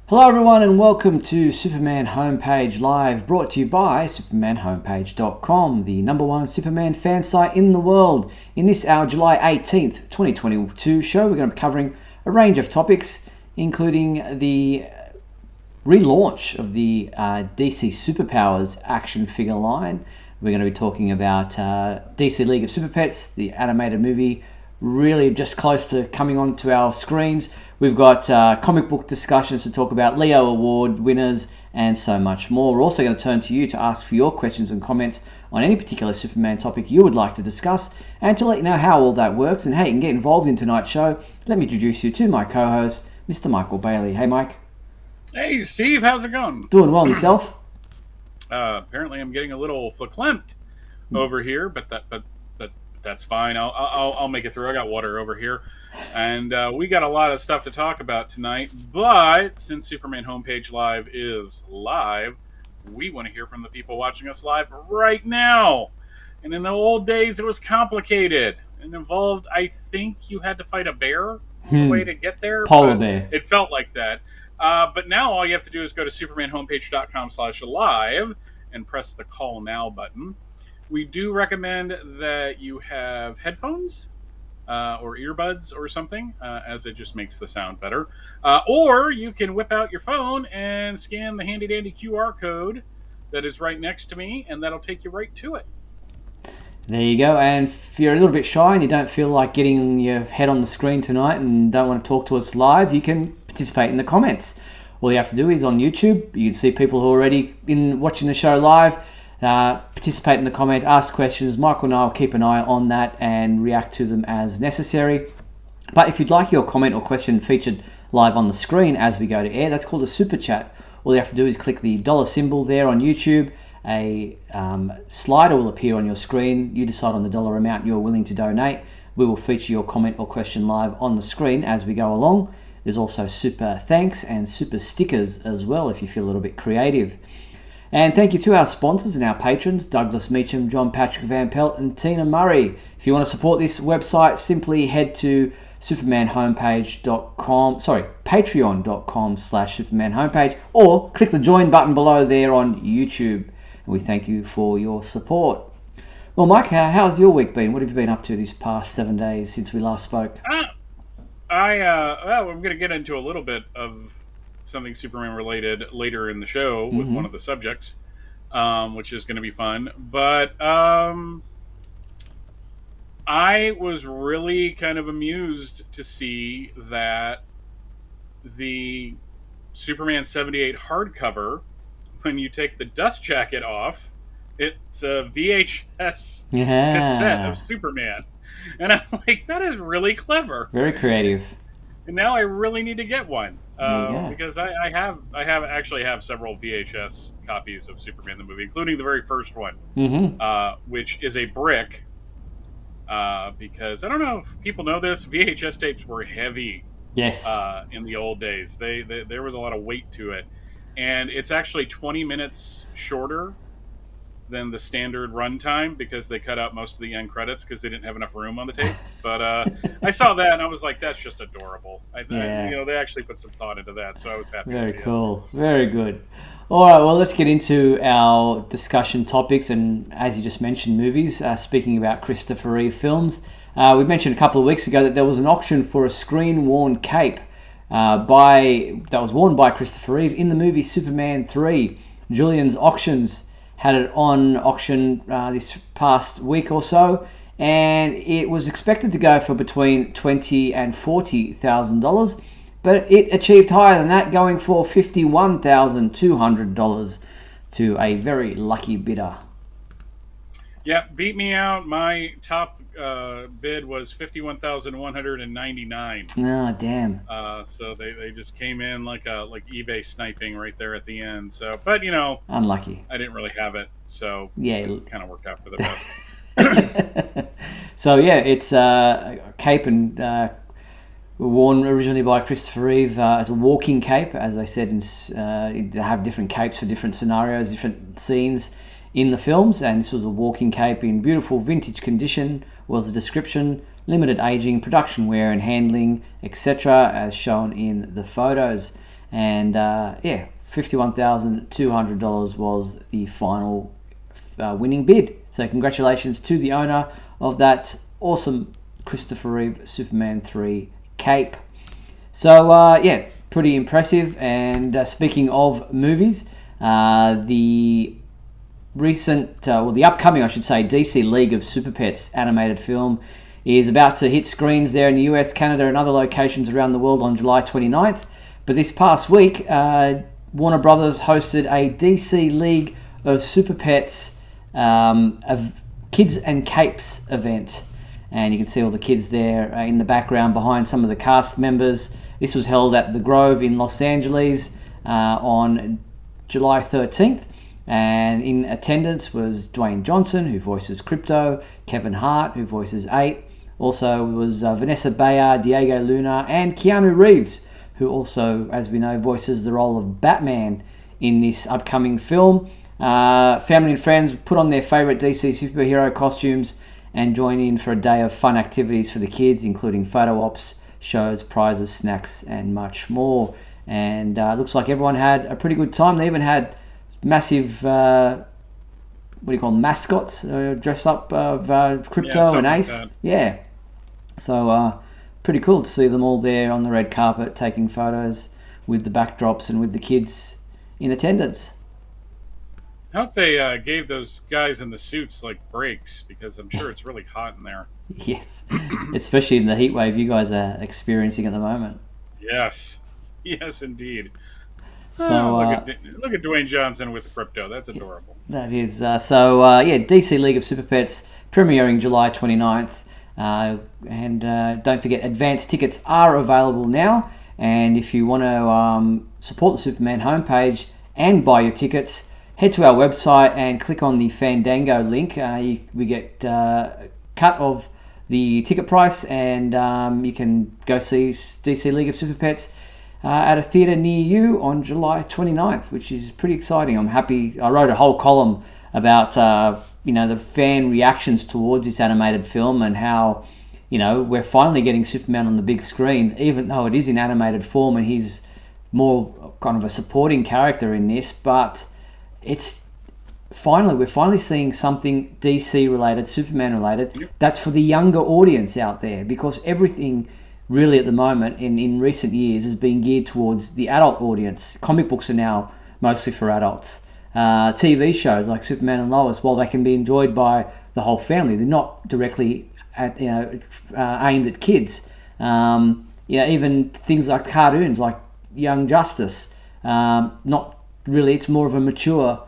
Hello everyone and welcome to Superman Homepage Live, brought to you by supermanhomepage.com, the #1 Superman fan site in the world. In this, our July 18th, 2022 show, we're going to be covering a range of topics, including the relaunch of the DC Superpowers action figure line. We're going to be talking about DC League of Super Pets, the animated movie, really just close to coming onto our screens. We've got comic book discussions to talk about, Leo Award winners, and so much more. We're also going to turn to you to ask for your questions and comments on any particular Superman topic you would like to discuss, and to let you know how all that works and how you can get involved in tonight's show. Let me introduce you to my co-host, Mr. Michael Bailey. Hey, Mike. Hey, Steve, how's it going? Doing well, yourself? Apparently, I'm getting a little verklempt over here, but that's fine. I'll make it through. I got water over here, and we got a lot of stuff to talk about tonight. But since Superman Homepage Live is live, we want to hear from the people watching us live right now. And in the old days, it was complicated and involved. I think you had to fight a bear the way to get there. Polar bear. It felt like that. But now all you have to do is go to supermanhomepage.com/live and press the call now button. We do recommend that you have headphones or earbuds or something, as it just makes the sound better. Or you can whip out your phone and scan the handy-dandy QR code that is right next to me, and that'll take you right to it. There you go. And if you're a little bit shy and you don't feel like getting your head on the screen tonight and don't want to talk to us live, you can participate in the comments. All you have to do is on YouTube, you can see people who are already watching the show live. Participate in the comment, ask questions. Michael and I will keep an eye on that and react to them as necessary. But if you'd like your comment or question featured live on the screen as we go to air, that's called a super chat. All you have to do is click the dollar symbol there on YouTube. A slider will appear on your screen. You decide on the dollar amount you're willing to donate. We will feature your comment or question live on the screen as we go along. There's also super thanks and super stickers as well if you feel a little bit creative. And thank you to our sponsors and our patrons, Douglas Meacham, John Patrick Van Pelt, and Tina Murray. If you want to support this website, simply head to patreon.com/supermanhomepage, or click the join button below there on YouTube. And we thank you for your support. Well, Mike, how's your week been? What have you been up to these past 7 days since we last spoke? I'm going to get into a little bit of something Superman related later in the show with one of the subjects, which is going to be fun. But I was really kind of amused to see that the Superman 78 hardcover, when you take the dust jacket off, it's a VHS cassette of Superman. And I'm like, that is really clever. Very creative. And now I really need to get one. Because I actually have several VHS copies of Superman the movie, including the very first one, which is a brick. Because I don't know if people know this, VHS tapes were heavy. Yes. In the old days, there was a lot of weight to it, and it's actually 20 minutes shorter than the standard runtime because they cut out most of the end credits because they didn't have enough room on the tape. But I saw that and I was like, that's just adorable. They actually put some thought into that, so I was happy to see it. Very cool. Very good. All right, well, let's get into our discussion topics. And as you just mentioned, movies. Speaking about Christopher Reeve films, we mentioned a couple of weeks ago that there was an auction for a screen-worn cape that was worn by Christopher Reeve in the movie Superman 3. Julian's Auctions had it on auction this past week or so, and it was expected to go for between $20,000 and $40,000, but it achieved higher than that, going for $51,200 to a very lucky bidder. Yeah, beat me out. My top bid was $51,199. Oh, damn. So they just came in like eBay sniping right there at the end. So, but unlucky. I didn't really have it, so yeah, it kind of worked out for the best. So yeah, it's a cape and worn originally by Christopher Reeve as a walking cape. As I said, they have different capes for different scenarios, different scenes in the films, and this was a walking cape in beautiful vintage condition, was the description, limited aging, production wear and handling, etc., as shown in the photos. And $51,200 was the final winning bid. So congratulations to the owner of that awesome Christopher Reeve Superman 3 cape. So pretty impressive. And speaking of movies, the upcoming, I should say, DC League of Super Pets animated film is about to hit screens there in the US, Canada, and other locations around the world on July 29th. But this past week, Warner Brothers hosted a DC League of Super Pets Kids and Capes event. And you can see all the kids there in the background behind some of the cast members. This was held at the Grove in Los Angeles on July 13th. And in attendance was Dwayne Johnson, who voices Crypto, Kevin Hart, who voices 8. Also was Vanessa Bayer, Diego Luna, and Keanu Reeves, who also, as we know, voices the role of Batman in this upcoming film. Family and friends put on their favourite DC superhero costumes and join in for a day of fun activities for the kids, including photo ops, shows, prizes, snacks, and much more. And it looks like everyone had a pretty good time. They even had massive, mascots dressed up of Crypto and Ace. Yeah. So pretty cool to see them all there on the red carpet taking photos with the backdrops and with the kids in attendance. I hope they gave those guys in the suits like breaks, because I'm sure it's really hot in there. Yes, especially in the heat wave you guys are experiencing at the moment. Yes, indeed. So look at Dwayne Johnson with Crypto. That's adorable. That is. DC League of Super Pets premiering July 29th. And don't forget, advance tickets are available now. And if you want to support the Superman homepage and buy your tickets, head to our website and click on the Fandango link. We get a cut of the ticket price, and you can go see DC League of Super Pets at a theatre near you on July 29th, which is pretty exciting. I'm happy. I wrote a whole column about the fan reactions towards this animated film and how we're finally getting Superman on the big screen, even though it is in animated form and he's more kind of a supporting character in this. But we're finally seeing something DC related, Superman related, that's for the younger audience out there, because everything really at the moment in recent years has been geared towards the adult audience. Comic books are now mostly for adults. TV shows like Superman and Lois, while they can be enjoyed by the whole family, they're not directly aimed at kids. Even things like cartoons like Young Justice, not really, it's more of a mature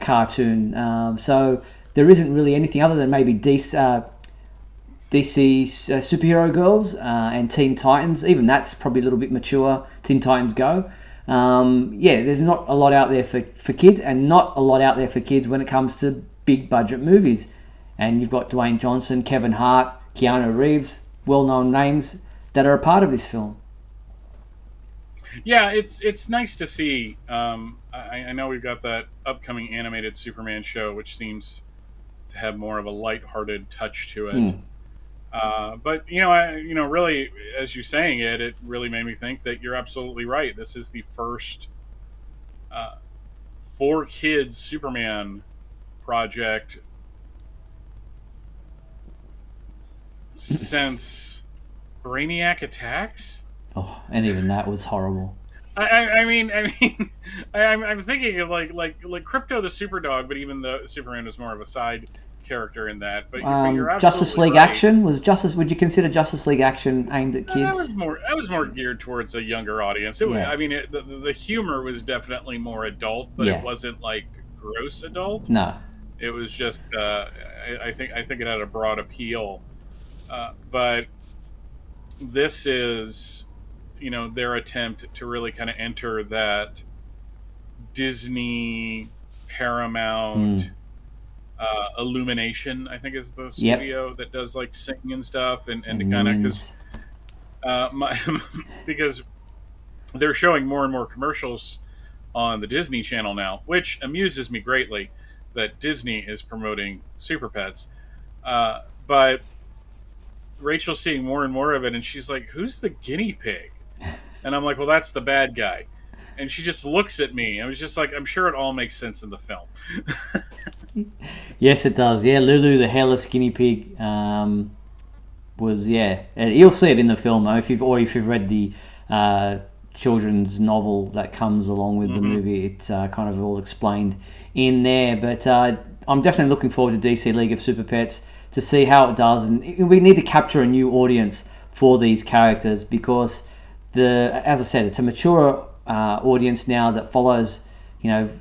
cartoon. So there isn't really anything other than maybe DC Superhero Girls and Teen Titans. Even that's probably a little bit mature. Teen Titans Go. There's not a lot out there for kids, and not a lot out there for kids when it comes to big budget movies. And you've got Dwayne Johnson, Kevin Hart, Keanu Reeves, well-known names that are a part of this film. Yeah, it's nice to see. I know we've got that upcoming animated Superman show, which seems to have more of a lighthearted touch to it. But really, as you're saying it really made me think that you're absolutely right. This is the first for kids Superman project since Brainiac Attacks. Oh, and even that was horrible. I'm thinking of like Crypto the Superdog, but even the Superman was more of a side character in that. But you're absolutely Justice League right. Action would you consider Justice League Action aimed at kids? That was more geared towards a younger audience. The humor was definitely more adult, but it wasn't like gross adult. No, it was just I think it had a broad appeal. But this is their attempt to really kind of enter that Disney, Paramount, Illumination, I think is the studio that does like singing and stuff, and to kind of because they're showing more and more commercials on the Disney Channel now, which amuses me greatly that Disney is promoting Super Pets. But Rachel's seeing more and more of it, and she's like, "Who's the guinea pig?" And I'm like, "Well, that's the bad guy." and she just looks at me. I was just like, I'm sure it all makes sense in the film. Yes, it does. Yeah, Lulu, the hairless guinea pig, was and you'll see it in the film though, if you've read the children's novel that comes along with the movie. It's kind of all explained in there. But I'm definitely looking forward to DC League of Super Pets to see how it does, and we need to capture a new audience for these characters because as I said, it's a mature audience now that follows,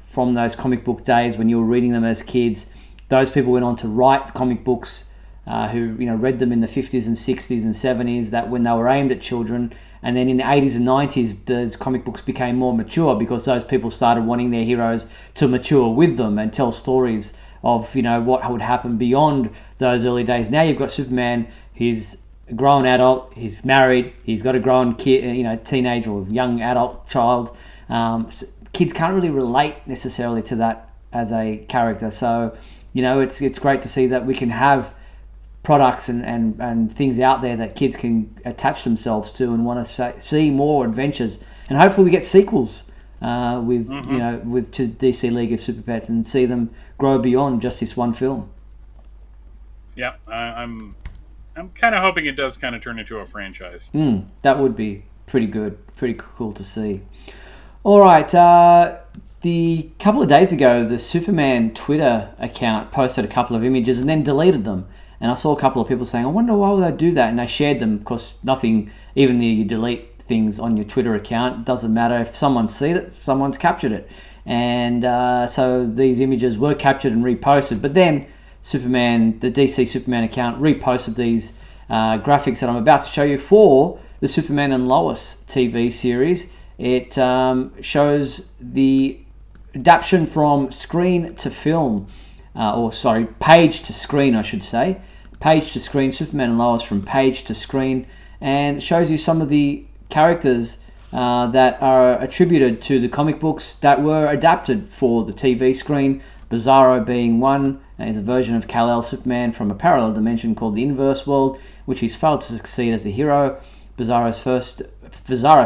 from those comic book days when you were reading them as kids. Those people went on to write comic books who read them in the 50s and 60s and 70s, that when they were aimed at children. And then in the 80s and 90s, those comic books became more mature because those people started wanting their heroes to mature with them and tell stories of what would happen beyond those early days. Now you've got Superman. He's a grown adult. He's married. He's got a grown kid, teenage or young adult child. Kids can't really relate necessarily to that as a character. So it's great to see that we can have products and things out there that kids can attach themselves to and want to see more adventures, and hopefully we get sequels with to DC League of Super Pets and see them grow beyond just this one film. Yeah, I'm kind of hoping it does kind of turn into a franchise. That would be pretty good, pretty cool to see. All right, the couple of days ago, the Superman Twitter account posted a couple of images and then deleted them. And I saw a couple of people saying, I wonder why would they do that? And they shared them because nothing, even if you delete things on your Twitter account, it doesn't matter. If someone's seen it, someone's captured it. And so these images were captured and reposted. But then the DC Superman account reposted these graphics that I'm about to show you for the Superman and Lois TV series. It shows the adaptation from screen to film, page to screen, I should say. Page to screen, Superman and Lois from page to screen, and shows you some of the characters that are attributed to the comic books that were adapted for the TV screen. Bizarro being one, is a version of Kal-El Superman from a parallel dimension called the Inverse World, which he's failed to succeed as a hero. Bizarro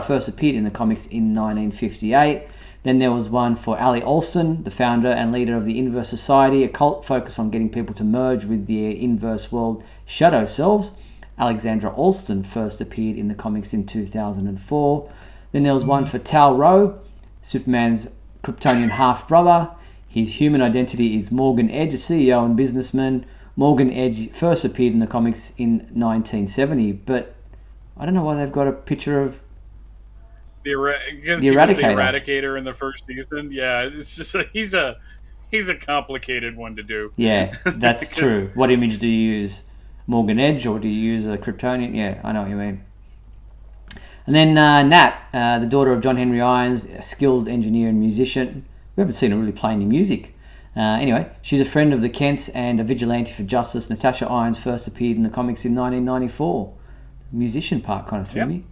first appeared in the comics in 1958. Then there was one for Ali Olsen, the founder and leader of the Inverse Society, a cult focused on getting people to merge with their Inverse World shadow selves. Alexandra Alston first appeared in the comics in 2004. Then there was one for Tal-Rho, Superman's Kryptonian half-brother. His human identity is Morgan Edge, a CEO and businessman. Morgan Edge first appeared in the comics in 1970, but I don't know why they've got a picture of the Eradicator in the first season. Yeah, it's just he's a complicated one to do. Yeah, that's true. What image do you use? Morgan Edge, or do you use a Kryptonian? Yeah, I know what you mean. And then Nat, the daughter of John Henry Irons, a skilled engineer and musician. We haven't seen her really play any music. Anyway, she's a friend of the Kents and a vigilante for justice. Natasha Irons first appeared in the comics in 1994. The musician part kind of threw me.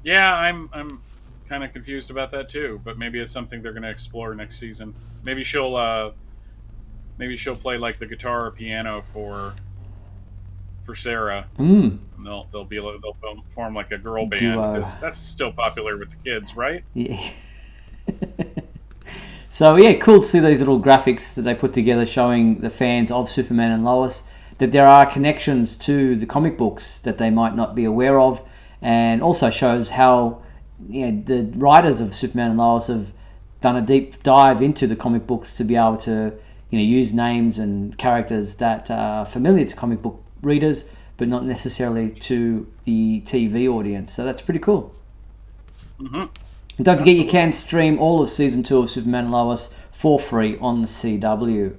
Yeah, I'm kind of confused about that too, but maybe it's something they're going to explore next season. Maybe she'll play like the guitar or piano for Sarah. And they'll form like a girl band because that's still popular with the kids, right? Yeah. So yeah, cool to see these little graphics that they put together showing the fans of Superman and Lois that there are connections to the comic books that they might not be aware of. And also shows how the writers of Superman and Lois have done a deep dive into the comic books to be able to use names and characters that are familiar to comic book readers, but not necessarily to the TV audience. So that's pretty cool. Mm-hmm. And don't forget, you can stream all of Season 2 of Superman and Lois for free on the CW.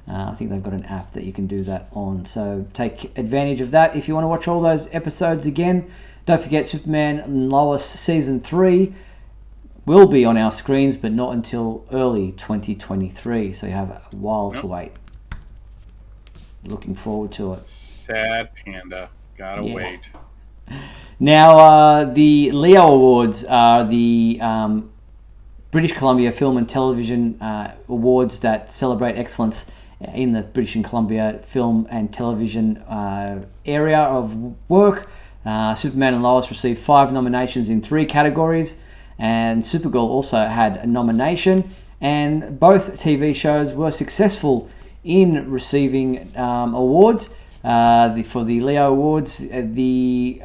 I think they've got an app that you can do that on. So take advantage of that if you want to watch all those episodes again. Don't forget, Superman and Lois Season 3 will be on our screens, but not until early 2023. So you have a while to wait. Looking forward to it. Sad panda. Gotta wait. Now, the Leo Awards are the British Columbia Film and Television Awards that celebrate excellence in the British and Columbia film and television area of work. Superman and Lois received 5 nominations in 3 categories, and Supergirl also had a nomination, and both TV shows were successful in receiving awards. For the Leo Awards, the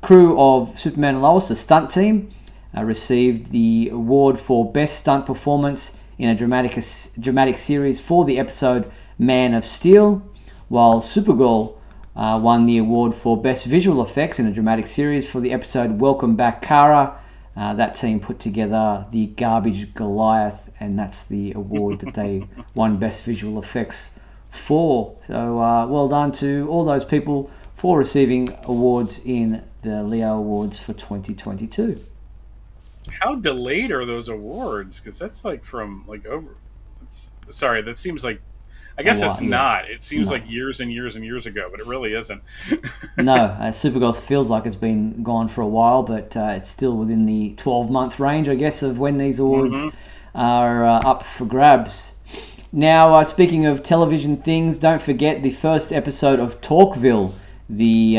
crew of Superman and Lois, the stunt team, received the award for Best Stunt Performance in a dramatic series for the episode Man of Steel, while Supergirl won the award for Best Visual Effects in a dramatic series for the episode Welcome Back, Kara. That team put together the Garbage Goliath, and that's the award that they won Best Visual Effects for. So well done to all those people for receiving awards in the Leo Awards for 2022. How delayed are those awards? Because that's like from like over. Sorry, that seems like. I guess it's not. It seems like years and years and years ago, but it really isn't. No, Supergirl feels like it's been gone for a while, but it's still within the 12-month range, I guess, of when these awards are up for grabs. Now, speaking of television things, don't forget the first episode of Talkville, the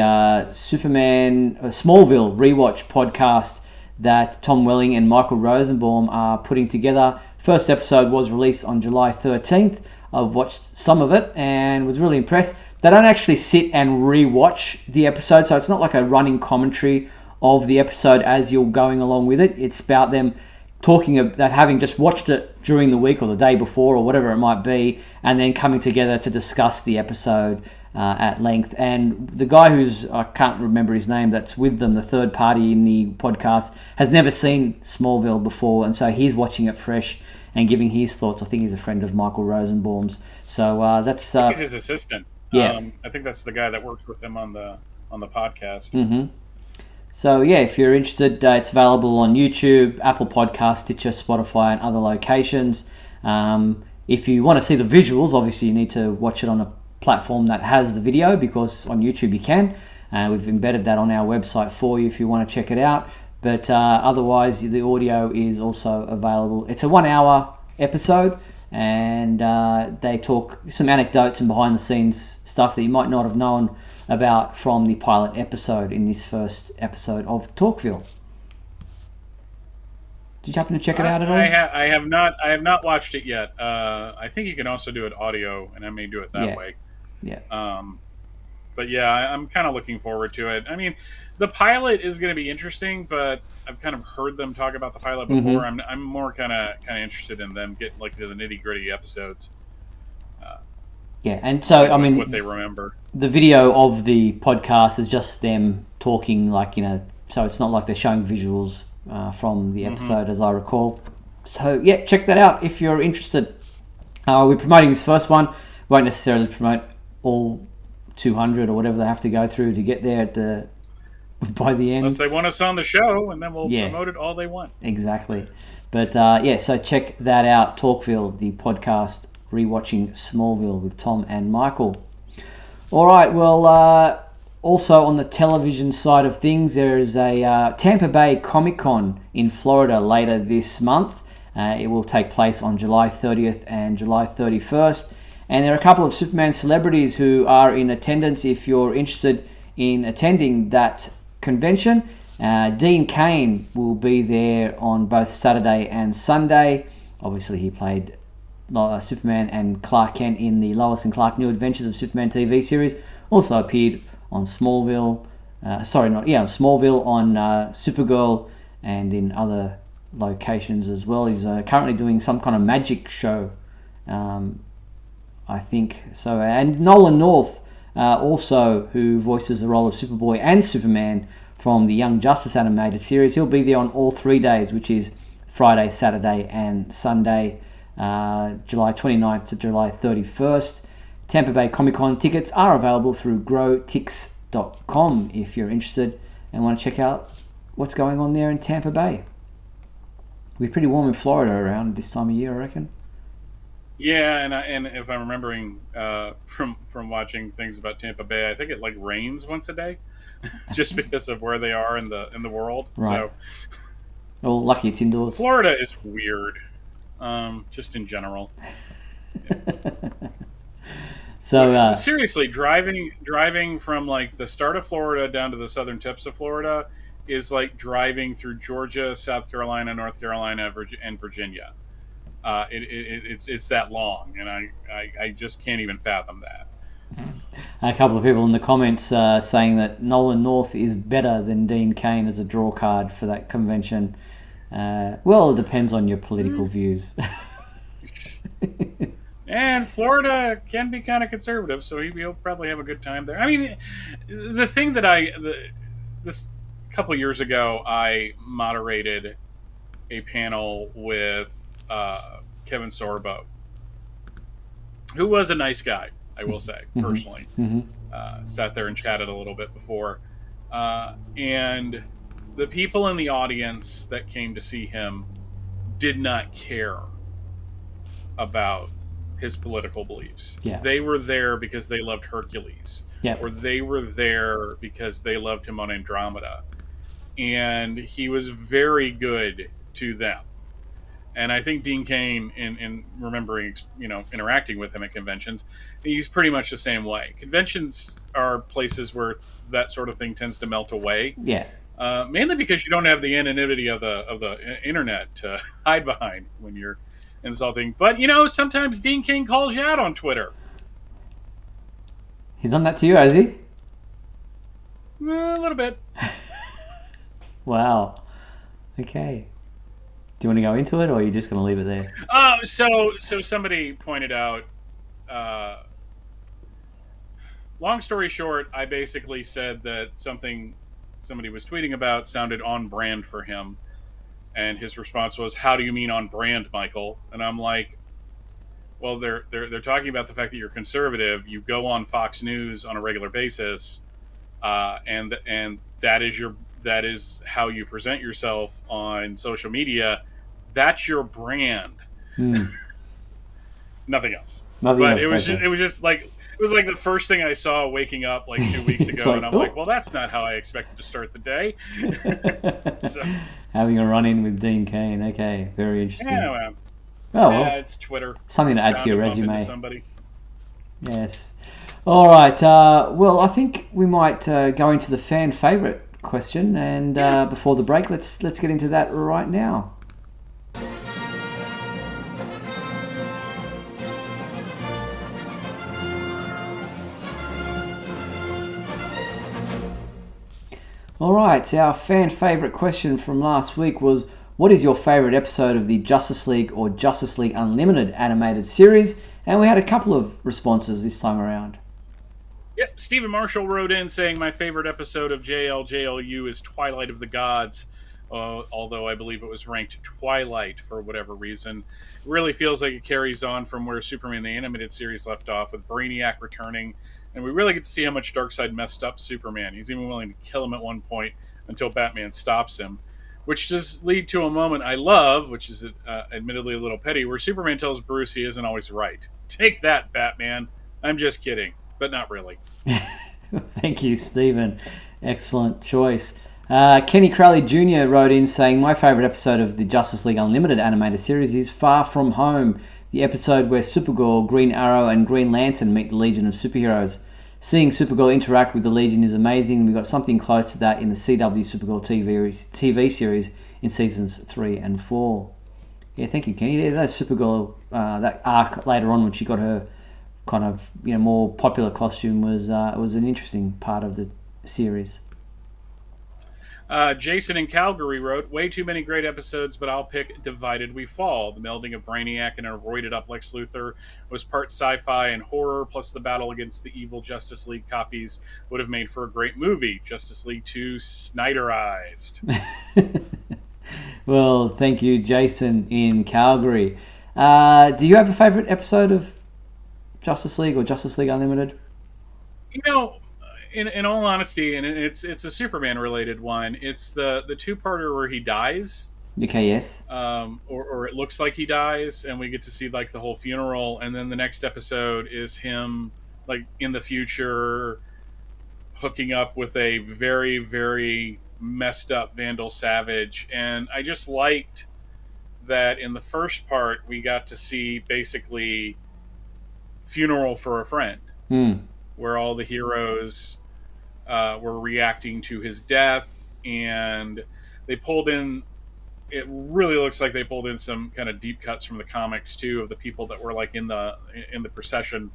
Smallville rewatch podcast that Tom Welling and Michael Rosenbaum are putting together. First episode was released on July 13th. I've watched some of it and was really impressed. They don't actually sit and re-watch the episode, so it's not like a running commentary of the episode as you're going along with it. It's about them talking about having just watched it during the week or the day before or whatever it might be, and then coming together to discuss the episode at length. And the guy I can't remember his name, that's with them, the third party in the podcast, has never seen Smallville before, and so he's watching it fresh and giving his thoughts. I think he's a friend of Michael Rosenbaum's. So that's... he's his assistant. Yeah. I think that's the guy that works with him on the podcast. Mm-hmm. So yeah, if you're interested, it's available on YouTube, Apple Podcasts, Stitcher, Spotify, and other locations. If you want to see the visuals, obviously you need to watch it on a platform that has the video, because on YouTube you can. We've embedded that on our website for you if you want to check it out. But otherwise, the audio is also available. It's a 1-hour episode, and they talk some anecdotes and behind-the-scenes stuff that you might not have known about from the pilot episode in this first episode of Talkville. Did you happen to check it out at all? I have not watched it yet. I think you can also do it audio, and I may do it that way. Yeah. But yeah, I'm kind of looking forward to it. I mean, the pilot is going to be interesting, but I've kind of heard them talk about the pilot before. I'm more kind of interested in them getting like to the nitty gritty episodes. Yeah, and so I mean, what they remember. The video of the podcast is just them talking, so it's not like they're showing visuals from the episode, as I recall. So yeah, check that out if you're interested. We're promoting this first one. Won't necessarily promote all 200 or whatever they have to go through to get there by the end. Unless they want us on the show, and then we'll promote it all they want. Exactly. But so check that out, Talkville, the podcast rewatching Smallville with Tom and Michael. All right, well, also on the television side of things, there is a Tampa Bay ComicCon in Florida later this month. It will take place on July 30th and July 31st. And there are a couple of Superman celebrities who are in attendance if you're interested in attending that convention. Dean Cain will be there on both Saturday and Sunday. Obviously, he played Superman and Clark Kent in the Lois and Clark New Adventures of Superman TV series. Also appeared on Smallville. Smallville, on Supergirl, and in other locations as well. He's currently doing some kind of magic show, I think. So, and Nolan North, also, who voices the role of Superboy and Superman from the Young Justice animated series. He'll be there on all 3 days, which is Friday, Saturday, and Sunday, July 29th to July 31st. Tampa Bay ComicCon tickets are available through growtix.com if you're interested and want to check out what's going on there in Tampa Bay. It'll be pretty warm in Florida around this time of year, I reckon. Yeah, and if I'm remembering from watching things about Tampa Bay, I think it rains once a day, just because of where they are in the world. Right. So, well, lucky it's indoors. Florida is weird, just in general. So seriously, driving from the start of Florida down to the southern tips of Florida is like driving through Georgia, South Carolina, North Carolina, and Virginia. It's that long, and I just can't even fathom that. A couple of people in the comments saying that Nolan North is better than Dean Cain as a draw card for that convention. Well, it depends on your political views. And Florida can be kind of conservative, so he'll probably have a good time there. I mean, the thing that this couple years ago, I moderated a panel with Kevin Sorbo, who was a nice guy, I will say, personally. Sat there and chatted a little bit before. And the people in the audience that came to see him did not care about his political beliefs. Yeah. They were there because they loved Hercules. Yep. Or they were there because they loved him on Andromeda. And he was very good to them. And I think Dean Cain, in remembering, interacting with him at conventions, he's pretty much the same way. Conventions are places where that sort of thing tends to melt away. Yeah. Mainly because you don't have the anonymity of the internet to hide behind when you're insulting. But sometimes Dean Cain calls you out on Twitter. He's done that to you, has he? A little bit. Wow. Okay. Do you want to go into it, or are you just going to leave it there? So somebody pointed out. Long story short, I basically said that something somebody was tweeting about sounded on brand for him, and his response was, "How do you mean on brand, Michael?" And I'm like, "Well, they're talking about the fact that you're conservative. You go on Fox News on a regular basis, and that is how you present yourself on social media. That's your brand. Nothing else. It was just like the first thing I saw waking up like 2 weeks ago, and I'm like, well, that's not how I expected to start the day. So, having a run-in with Dean Cain. Okay, very interesting. Yeah, well, it's Twitter. Something to add to your resume. Somebody. Yes. All right. Well, I think we might go into the fan favorite question, and before the break, let's get into that right now. All right, our fan favourite question from last week was, what is your favourite episode of the Justice League or Justice League Unlimited animated series? And we had a couple of responses this time around. Yep, Stephen Marshall wrote in saying, my favourite episode of JLJLU is Twilight of the Gods, although I believe it was ranked Twilight for whatever reason. It really feels like it carries on from where Superman the Animated Series left off, with Brainiac returning, and we really get to see how much Darkseid messed up Superman. He's even willing to kill him at one point until Batman stops him, which does lead to a moment I love, which is admittedly a little petty, where Superman tells Bruce he isn't always right. Take that, Batman. I'm just kidding, but not really. Thank you, Stephen. Excellent choice. Kenny Crowley Jr. wrote in saying, my favourite episode of the Justice League Unlimited animated series is Far From Home, the episode where Supergirl, Green Arrow and Green Lantern meet the Legion of Superheroes. Seeing Supergirl interact with the Legion is amazing. We got something close to that in the CW Supergirl TV series in seasons 3 and 4. Yeah, thank you, Kenny. Yeah, that Supergirl, that arc later on when she got her kind of more popular costume was an interesting part of the series. Jason in Calgary wrote, way too many great episodes, but I'll pick Divided We Fall. The melding of Brainiac and a roided-up Lex Luthor was part sci-fi and horror, plus the battle against the evil Justice League copies would have made for a great movie. Justice League 2 Snyderized. Well, thank you, Jason in Calgary. Do you have a favourite episode of Justice League or Justice League Unlimited? In all honesty, and it's a Superman related one, it's the two-parter where he dies. Okay, yes. Or it looks like he dies, and we get to see like the whole funeral, and then the next episode is him like in the future hooking up with a very, very messed up Vandal Savage. And I just liked that in the first part we got to see basically funeral for a friend, where all the heroes were reacting to his death, and they pulled in. It really looks like they pulled in some kind of deep cuts from the comics too, of the people that were like in the procession,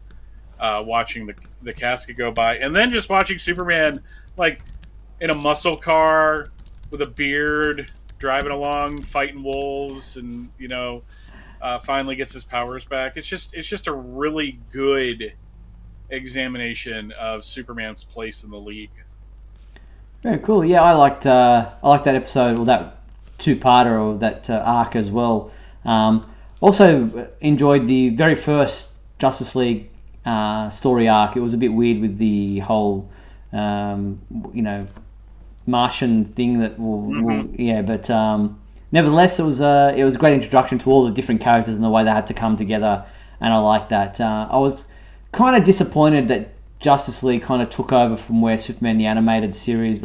watching the casket go by, and then just watching Superman like in a muscle car with a beard driving along fighting wolves, and finally gets his powers back. It's just a really good examination of Superman's place in the league. Very cool. Yeah, I liked that episode, or that two-parter, or that arc as well. Also enjoyed the very first Justice League story arc. It was a bit weird with the whole, Martian thing that but nevertheless, it was a great introduction to all the different characters and the way they had to come together, and I liked that. I was kind of disappointed that Justice League kind of took over from where Superman the Animated Series,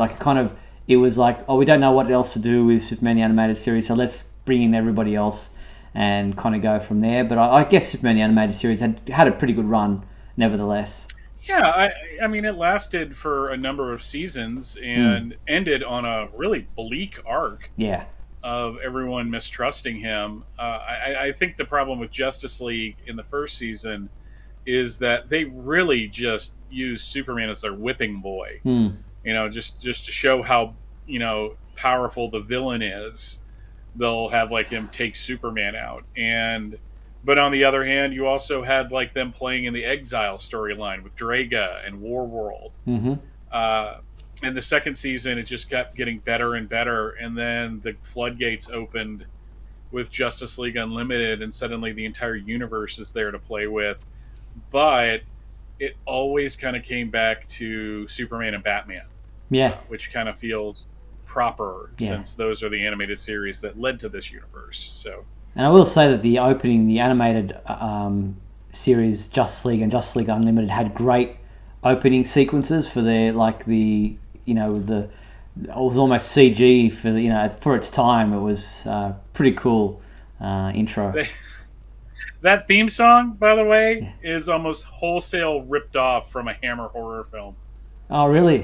it was like, oh, we don't know what else to do with Superman the Animated Series, so let's bring in everybody else and kind of go from there. But I guess Superman the Animated Series had a pretty good run, nevertheless. Yeah, I mean, it lasted for a number of seasons and ended on a really bleak arc. Yeah. Of everyone mistrusting him. I think the problem with Justice League in the first season is that they really just used Superman as their whipping boy. Just to show how powerful the villain is. They'll have like him take Superman out, but on the other hand, you also had like them playing in the Exile storyline with Draga and Warworld. And the second season, it just kept getting better and better, and then the floodgates opened with Justice League Unlimited, and suddenly the entire universe is there to play with. But it always kind of came back to Superman and Batman. Which kind of feels proper, since those are the animated series that led to this universe. So, and I will say that the animated series Justice League and Justice League Unlimited had great opening sequences for it was almost CG for its time. It was pretty cool intro. That theme song, by the way, is almost wholesale ripped off from a Hammer horror film. Oh, really?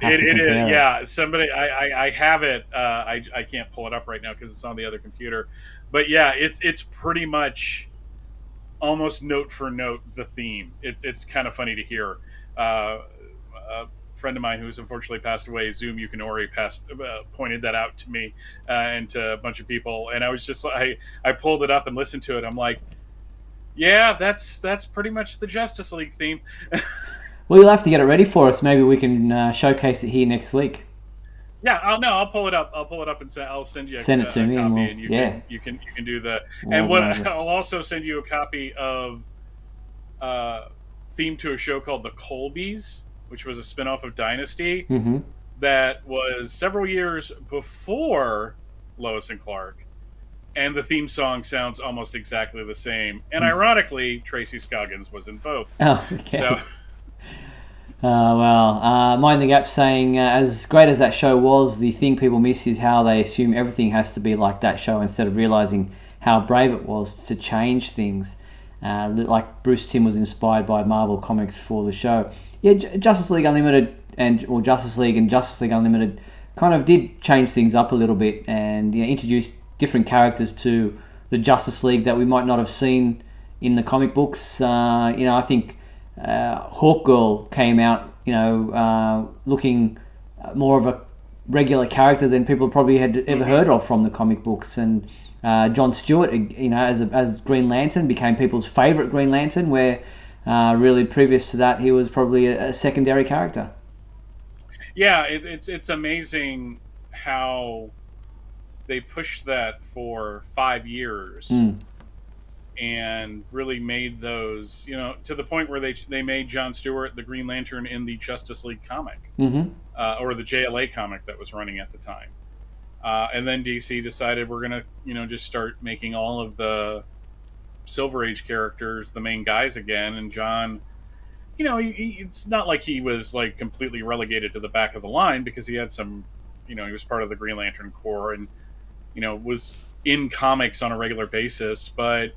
It is, yeah. Somebody, I have it. I can't pull it up right now because it's on the other computer. But yeah, it's pretty much almost note for note the theme. It's kind of funny to hear. A friend of mine who's unfortunately passed away, Zoom Yukinori, pointed that out to me and to a bunch of people, and I was just I pulled it up and listened to it. I'm like, yeah, that's pretty much the Justice League theme. Well, you'll have to get it ready for us. Maybe we can showcase it here next week. Yeah, I'll pull it up. And I'll send you. Send it to me, copy, and you can do the. And I'll also send you a copy of theme to a show called The Colbys, which was a spinoff of Dynasty that was several years before Lois and Clark, and the theme song sounds almost exactly the same. And ironically, Tracy Scoggins was in both. Oh, okay. So. Mind the Gap saying, as great as that show was, the thing people miss is how they assume everything has to be like that show instead of realizing how brave it was to change things. Like Bruce Timm was inspired by Marvel Comics for the show. Yeah, Justice League Unlimited or Justice League and Justice League Unlimited kind of did change things up a little bit and introduced different characters to the Justice League that we might not have seen in the comic books. I think Hawkgirl came out, looking more of a regular character than people probably had ever heard of from the comic books, and John Stewart, as Green Lantern, became people's favorite Green Lantern, where really previous to that he was probably a secondary character. Yeah, it's amazing how they pushed that for 5 years. And really made those, to the point where they made John Stewart the Green Lantern in the Justice League comic, or the JLA comic that was running at the time. And then DC decided we're going to, just start making all of the Silver Age characters the main guys again. And John, it's not like he was like completely relegated to the back of the line, because he had some, he was part of the Green Lantern Corps and, was in comics on a regular basis. But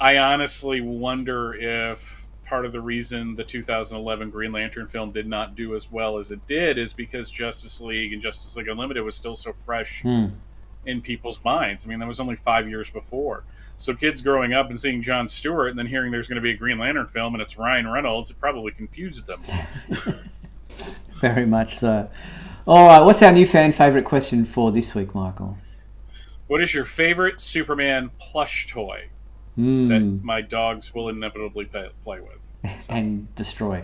I honestly wonder if part of the reason the 2011 Green Lantern film did not do as well as it did is because Justice League and Justice League Unlimited was still so fresh in people's minds. I mean, that was only 5 years before. So kids growing up and seeing Jon Stewart and then hearing there's going to be a Green Lantern film and it's Ryan Reynolds, it probably confused them. Very much so. All right, what's our new fan favourite question for this week, Michael? What is your favorite Superman plush toy that my dogs will inevitably play with? So. And destroy.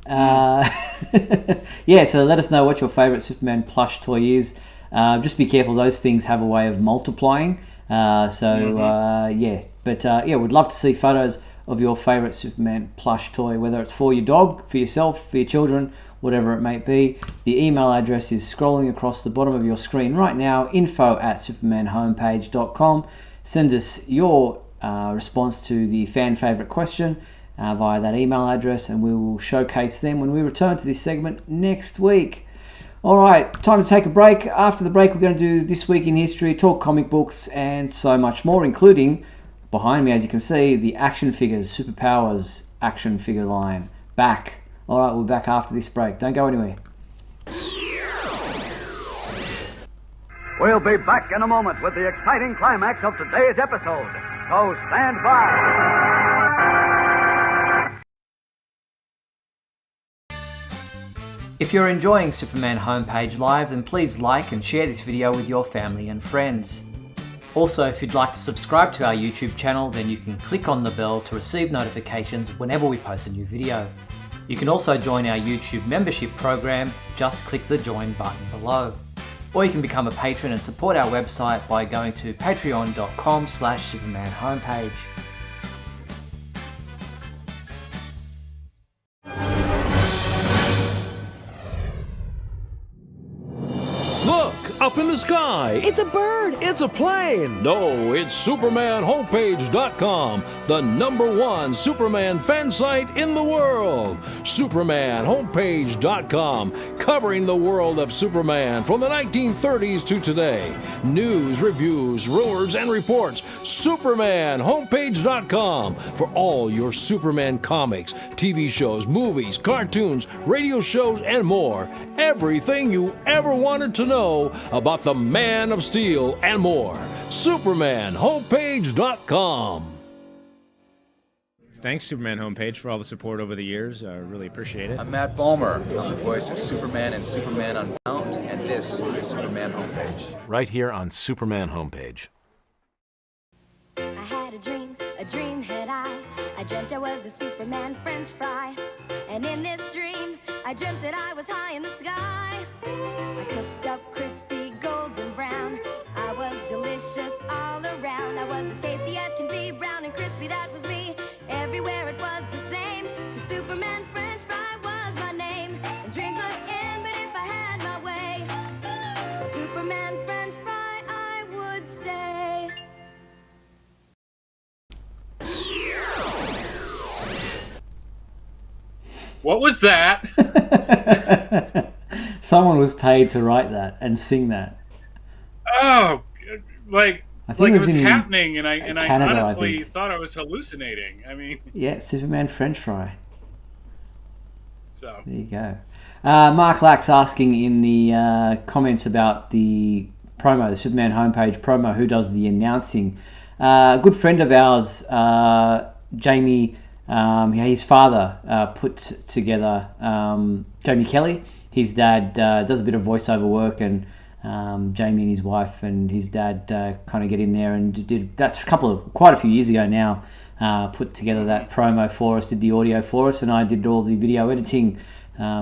Yeah, so let us know what your favourite Superman plush toy is. Just be careful, those things have a way of multiplying. Yeah, we'd love to see photos of your favourite Superman plush toy, whether it's for your dog, for yourself, for your children, whatever it may be. The email address is scrolling across the bottom of your screen right now, info@supermanhomepage.com. Send us your response to the fan favourite question via that email address, and we will showcase them when we return to this segment next week. All right, time to take a break. After the break, we're going to do This Week in History, talk comic books, and so much more, including, behind me, as you can see, the action figures, Superpowers action figure line. Back. All right, we're back after this break. Don't go anywhere. We'll be back in a moment with the exciting climax of today's episode. So stand by. If you're enjoying Superman Homepage Live, then please like and share this video with your family and friends. Also, if you'd like to subscribe to our YouTube channel, then you can click on the bell to receive notifications whenever we post a new video. You can also join our YouTube membership program, just click the join button below. Or you can become a patron and support our website by going to patreon.com/supermanhomepage. Look, up in the sky. It's a bird. It's a plane. No, it's SupermanHomepage.com, the #1 Superman fan site in the world. SupermanHomepage.com, covering the world of Superman from the 1930s to today. News, reviews, rumors, and reports. SupermanHomepage.com for all your Superman comics, TV shows, movies, cartoons, radio shows, and more. Everything you ever wanted to know about the Man of Steel and more. SupermanHomepage.com. Thanks, Superman Homepage, for all the support over the years. I really appreciate it. I'm Matt Balmer. I'm the voice of Superman and Superman Unbound, and this is the Superman Homepage. Right here on Superman Homepage. I had a dream had I dreamt I was a Superman French fry. And in this dream, I dreamt that I was high in the sky. I cooked up crispy golden brown. I was delicious all around. I was as tasty as can be, brown and crispy, that was me. Everywhere it was the same, 'cause Superman French fry was my name. And dreams was in, but if I had my way, Superman French fry I would stay. What was that? Someone was paid to write that and sing that. Oh, like I think it it was in happening, and I Canada, honestly thought I was hallucinating. I mean, yeah, Superman French fry. so There you go. Mark Lax asking in the comments about the promo, the Superman homepage promo, who does the announcing. A good friend of ours, Jamie, his father put together Jamie Kelly. His dad does a bit of voiceover work, and Jamie and his wife and his dad kind of get in there and did. That's quite a few years ago now. Put together that promo for us, did the audio for us, and I did all the video editing.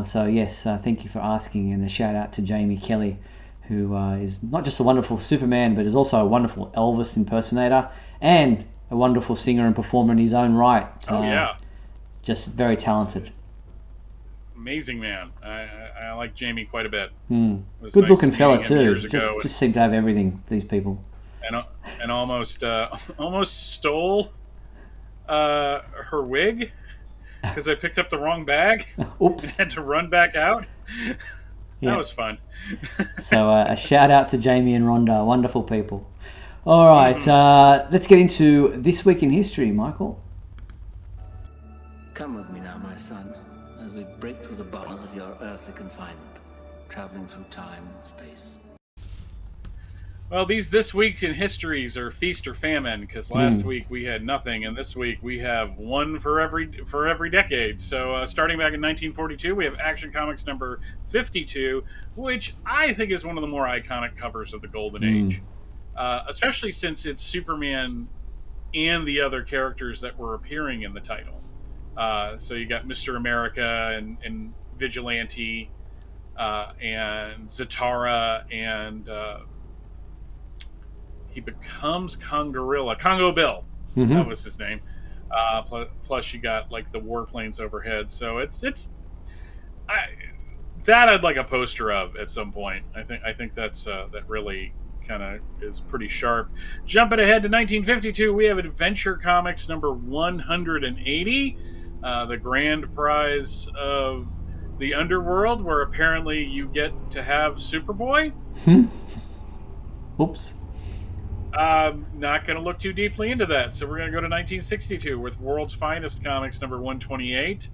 So yes, thank you for asking, and a shout out to Jamie Kelly, who is not just a wonderful Superman, but is also a wonderful Elvis impersonator and a wonderful singer and performer in his own right. Oh yeah, just very talented. Amazing man. I like Jamie quite a bit. Good Nice looking fella meeting him too. years ago. Just seem to have everything. These people. And almost stole her wig because I picked up the wrong bag. Oops. And had to run back out. Yeah. That was fun. So a shout out to Jamie and Rhonda, wonderful people. All right, let's get into This Week in History, Michael. Come with me now, my son, as we break through the bars of your earthly confinement, traveling through time and space. Well, this week in histories are feast or famine, because last week we had nothing, and this week we have one for every decade. So starting back in 1942, we have Action Comics number 52, which I think is one of the more iconic covers of the Golden Age, especially since it's Superman and the other characters that were appearing in the title. So you got Mr. America and Vigilante and Zatara and... he becomes Congo Bill. That was his name. Plus, you got like the warplanes overhead. So I'd like a poster of at some point. I think that's that really kind of is pretty sharp. Jumping ahead to 1952, we have Adventure Comics number 180, the grand prize of the underworld, where apparently you get to have Superboy. Oops. Not going to look too deeply into that. So we're going to go to 1962 with World's Finest Comics number 128,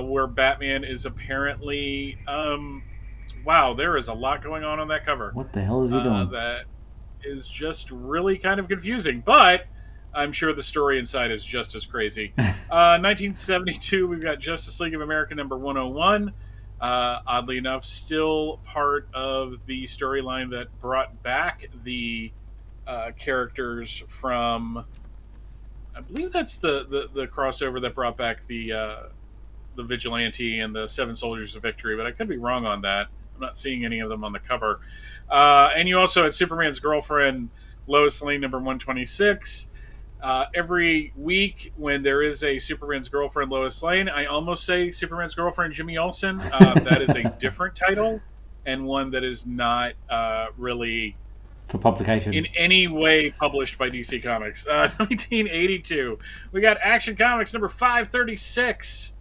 where Batman is apparently... wow, there is a lot going on that cover. What the hell is he doing? That is just really kind of confusing, but I'm sure the story inside is just as crazy. 1972, we've got Justice League of America number 101. Oddly enough, still part of the storyline that brought back the characters from, I believe that's the crossover that brought back the Vigilante and the Seven Soldiers of Victory, but I could be wrong on that. I'm not seeing any of them on the cover. And you also had Superman's girlfriend, Lois Lane, number 126. Every week when there is a Superman's girlfriend, Lois Lane, I almost say Superman's girlfriend, Jimmy Olsen. That is a different title and one that is not really... for publication in any way published by DC Comics. 1982, we got Action Comics number 536,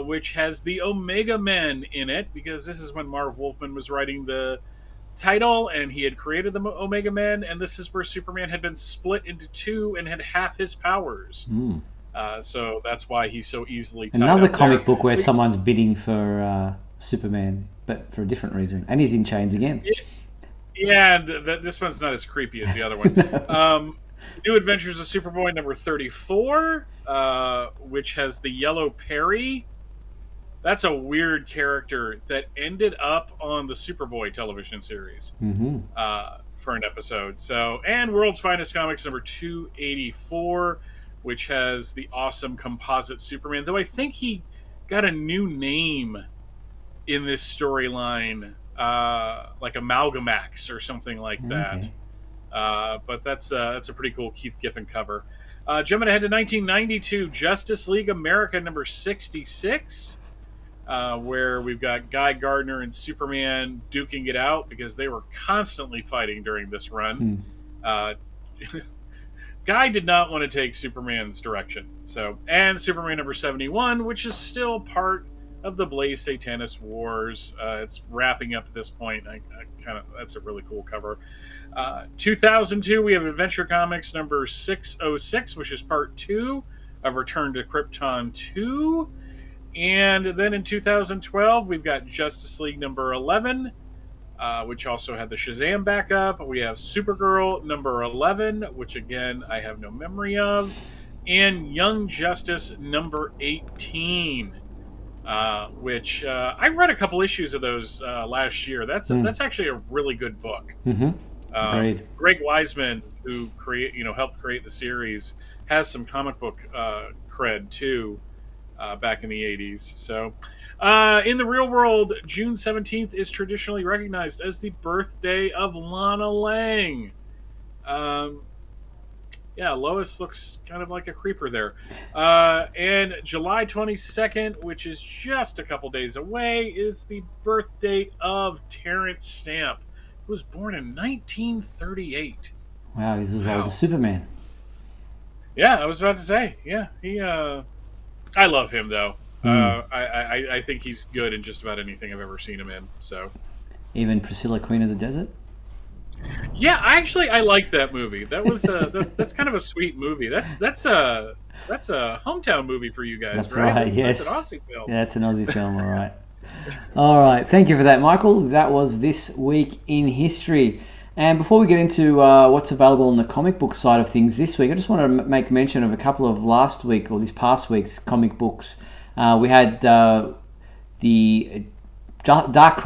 which has the Omega Men in it, because this is when Marv Wolfman was writing the title and he had created the Omega Men, and this is where Superman had been split into two and had half his powers. So that's why he's so easily tied another up comic there. book where someone's bidding for Superman, but for a different reason, and he's in chains again. Yeah, this one's not as creepy as the other one. New Adventures of Superboy number 34, which has the Yellow Perry. That's a weird character that ended up on the Superboy television series for an episode. So, and World's Finest Comics number 284, which has the awesome composite Superman. Though I think he got a new name in this storyline. Like Amalgamax or something like that. But that's a pretty cool Keith Giffen cover. Jumping ahead to 1992, Justice League America number 66, where we've got Guy Gardner and Superman duking it out because they were constantly fighting during this run. Guy did not want to take Superman's direction. So, and Superman number 71, which is still part of the Blaze Satanist Wars. It's wrapping up at this point. That's a really cool cover. 2002, we have Adventure Comics number 606, which is part 2 of Return to Krypton 2. And then in 2012, we've got Justice League number 11, which also had the Shazam backup. We have Supergirl number 11, which again, I have no memory of. And Young Justice number 18. Which I read a couple issues of those last year. That's actually a really good book. Greg Weisman, who helped create the series, has some comic book cred too, back in the 80s. So, in the real world, June 17th is traditionally recognized as the birthday of Lana Lang. Yeah, Lois looks kind of like a creeper there. And July 22nd, which is just a couple days away, is the birth date of Terrence Stamp, who was born in 1938. Wow, he's as old as Superman. Yeah, I was about to say. Yeah, I love him, though. I think he's good in just about anything I've ever seen him in. So, even Priscilla, Queen of the Desert? Yeah, I like that movie. That was that's kind of a sweet movie. That's a hometown movie for you guys, That's right? right. Yes. That's an Aussie film. Yeah, it's an Aussie film. All right. All right. Thank you for that, Michael. That was This Week in History. And before we get into what's available on the comic book side of things this week, I just want to make mention of a couple of last week or this past week's comic books. We had the Dark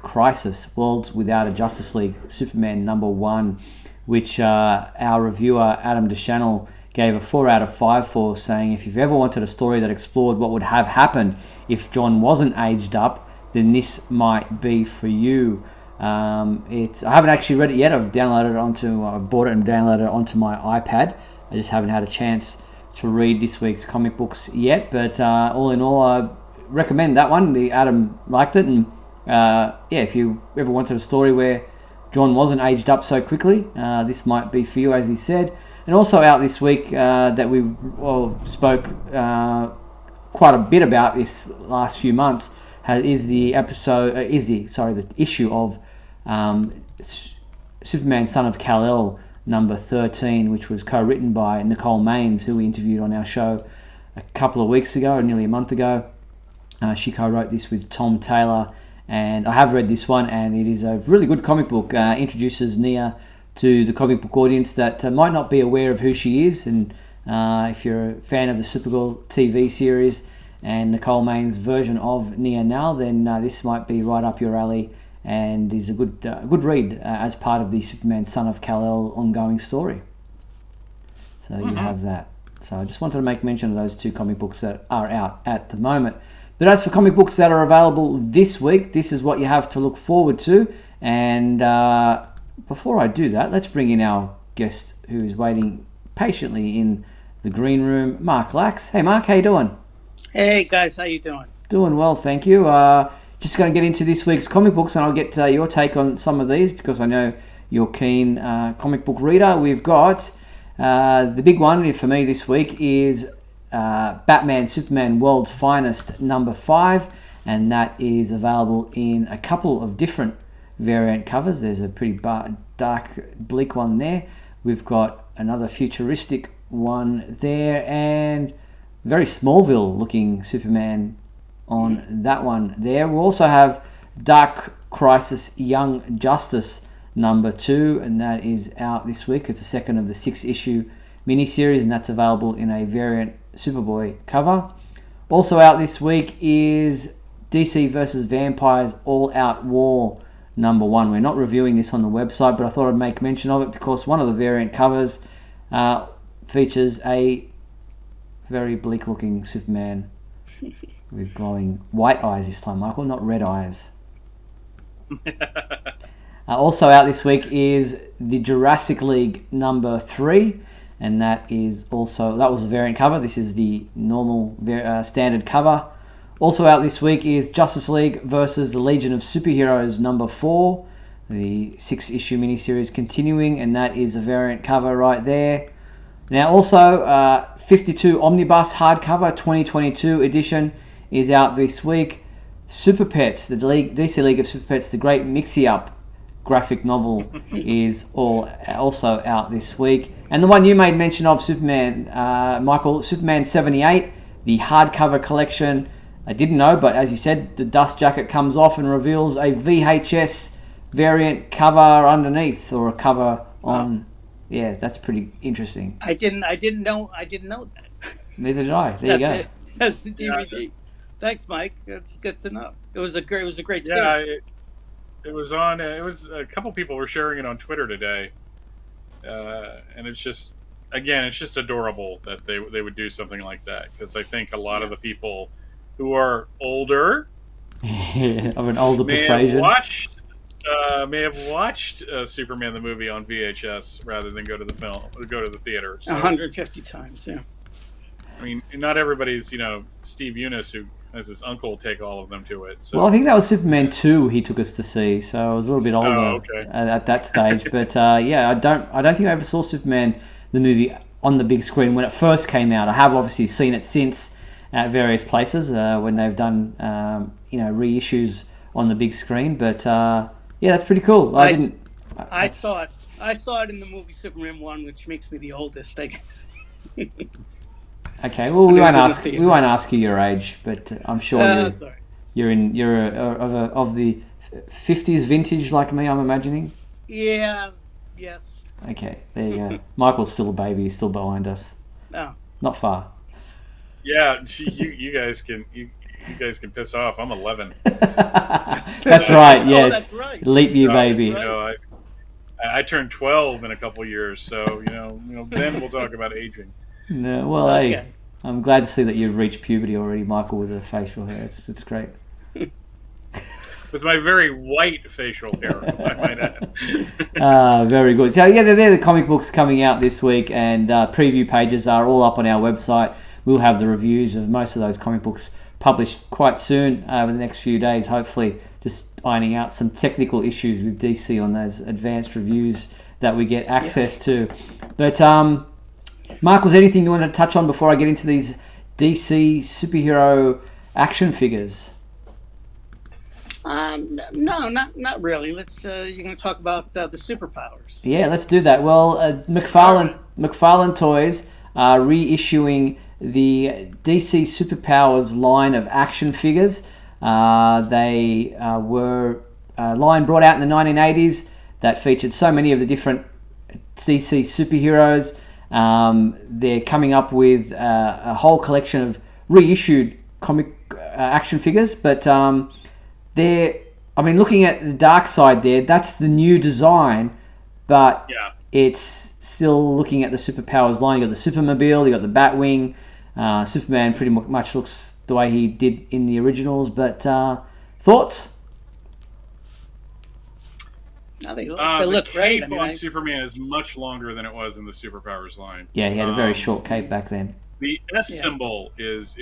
Crisis, Worlds Without a Justice League, Superman #1, which our reviewer Adam DeChannel gave a 4 out of 5 for, saying if you've ever wanted a story that explored what would have happened if John wasn't aged up, then this might be for you. I haven't actually read it yet. I bought it and downloaded it onto my iPad. I just haven't had a chance to read this week's comic books yet, but all in all, I recommend that one. Adam liked it, and if you ever wanted a story where John wasn't aged up so quickly, this might be for you, as he said. And also out this week that we spoke quite a bit about this last few months is the issue of Superman Son of Kal-El #13, which was co-written by Nicole Maines, who we interviewed on our show a couple of weeks ago, nearly a month ago. She co-wrote this with Tom Taylor, and I have read this one, and it is a really good comic book. Introduces Nia to the comic book audience that might not be aware of who she is, and if you're a fan of the Supergirl TV series and Nicole Maines' version of Nia now, then this might be right up your alley, and is a good read as part of the Superman Son of Kal-El ongoing story. So you have that. So I just wanted to make mention of those two comic books that are out at the moment. But as for comic books that are available this week, this is what you have to look forward to. And before I do that, let's bring in our guest who is waiting patiently in the green room, Mark Lax. Hey Mark, how you doing? Hey guys, how you doing? Doing well, thank you. Just going to get into this week's comic books, and I'll get your take on some of these because I know you're keen comic book reader. We've got the big one for me this week is Batman Superman World's Finest #5, and that is available in a couple of different variant covers. There's a pretty dark, bleak one there. We've got another futuristic one there, and very Smallville looking Superman on that one there. We'll also have Dark Crisis Young Justice #2, and that is out this week. It's the second of the 6-issue miniseries, and that's available in a variant Superboy cover. Also out this week is DC vs. Vampires All Out War #1. We're not reviewing this on the website, but I thought I'd make mention of it because one of the variant covers features a very bleak looking Superman with glowing white eyes this time, Michael, not red eyes. Also out this week is the Jurassic League #3, and that was a variant cover. This is the normal standard cover. Also out this week is Justice League versus the Legion of Superheroes #4, the 6-issue miniseries continuing, and that is a variant cover right there. Now also 52 Omnibus hardcover 2022 edition is out this week. Super Pets, the DC League of Super Pets, the Great Mixie-Up graphic novel is also out this week. And the one you made mention of, Superman, Michael, Superman 78, the hardcover collection. I didn't know, but as you said, the dust jacket comes off and reveals a VHS variant cover underneath, or a cover on. Yeah, that's pretty interesting. I didn't know that. Neither did I. There you go. That's the DVD. Thanks, Mike. That's good to know. It was a great Yeah, series. it was on. It was a couple people were sharing it on Twitter today, and it's just adorable that they would do something like that, because I think a lot of the people who are older of an older persuasion may have watched Superman the movie on VHS rather than go to the theater. So, 150 times, yeah. I mean, not everybody's Steve Eunice, who has his uncle take all of them to it. So. Well, I think that was Superman 2 he took us to see, so I was a little bit older at that stage. But yeah, I don't think I ever saw Superman the movie on the big screen when it first came out. I have obviously seen it since at various places when they've done reissues on the big screen. But yeah, that's pretty cool. I I saw it. I saw it in the movie Superman 1, which makes me the oldest, I guess. Okay, well we won't ask you your age, but I'm sure you're of the 50s vintage like me, I'm imagining. Yeah. Yes. Okay, there you go. Michael's still a baby. He's still behind us. No. Not far. Yeah, you guys can piss off. I'm 11. That's right. Yes. Oh, that's right. Leap year baby. You know, I turned 12 in a couple years, so then we'll talk about aging. No, well, Okay. hey, I'm glad to see that you've reached puberty already, Michael, with the facial hair. It's great. With my very white facial hair, I might add. Very good. So yeah, they're the comic books coming out this week, and preview pages are all up on our website. We'll have the reviews of most of those comic books published quite soon over the next few days, hopefully just ironing out some technical issues with DC on those advanced reviews that we get access to. But Mark, was there anything you wanted to touch on before I get into these DC superhero action figures? No, not really. Let's. You're going to talk about the Superpowers. Yeah, let's do that. Well, McFarlane Toys are reissuing the DC Superpowers line of action figures. They were a line brought out in the 1980s that featured so many of the different DC superheroes. They're coming up with a whole collection of reissued comic action figures, but looking at the dark side there, that's the new design, but it's still looking at the Superpowers line. You got the Supermobile, you got the Batwing. Superman pretty much looks the way he did in the originals, but thoughts? No, they the look great. cape on Superman is much longer than it was in the Superpowers line. Yeah, he had a very short cape back then. The S symbol is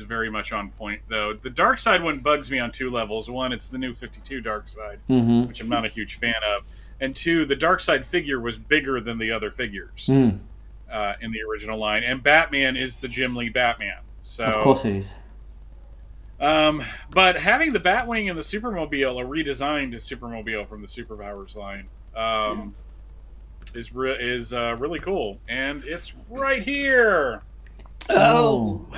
very much on point, though. The Dark Side one bugs me on two levels. One, it's the new 52 Dark Side, which I'm not a huge fan of. And two, the Dark Side figure was bigger than the other figures in the original line. And Batman is the Jim Lee Batman. So, of course it is. But having the Batwing and the Supermobile, a redesigned Supermobile from the Superpowers line, is really cool. And it's right here. Oh.